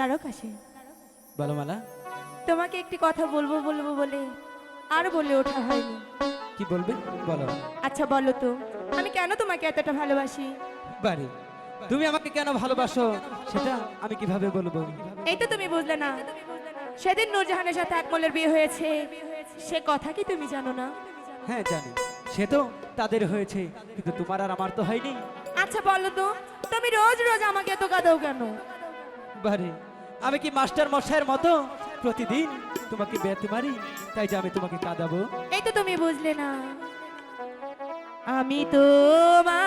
দ্বারকাশে বলো মালা, তোমাকে একটি কথা বলবো বলবো বলে আর বলে ওঠা হয়নি। কি বলবে বলো। আচ্ছা বলো তো, আমি কেন তোমাকে এতটা ভালোবাসি? বাড়ি, তুমি আমাকে কেন ভালোবাসো সেটা আমি কিভাবে বলবো? এই তো তুমি বুঝলে না, সেদিন নূরজাহানের সাথে আকমলের বিয়ে হয়েছে, সে কথা কি তুমি জানো না? হ্যাঁ জানি, সে তো তাদের হয়েছে, কিন্তু তোমার আর আমার তো হয়নি। আচ্ছা বলো তো, তুমি রোজ রোজ আমাকে এত কাঁদাও কেন? বাড়ি, আমি কি মাস্টার মশাইয়ের মতো প্রতিদিন তোমাকে বেত মারি তাই যে আমি তোমাকে কাঁদাবো? এই তো তুমি বুঝলে না, আমি তোমার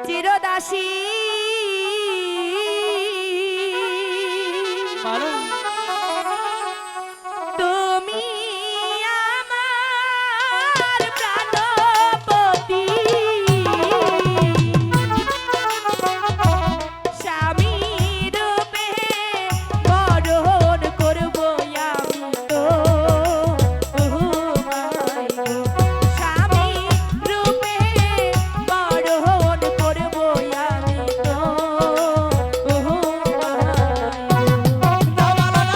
চিরদাসী। মালা, তুমি আমার প্রাণপতি, স্বামী রূপে বরণ করব আমি তো তোমায় গো। স্বামী রূপে বরণ করব আমি তো তোমায় গো।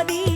নদী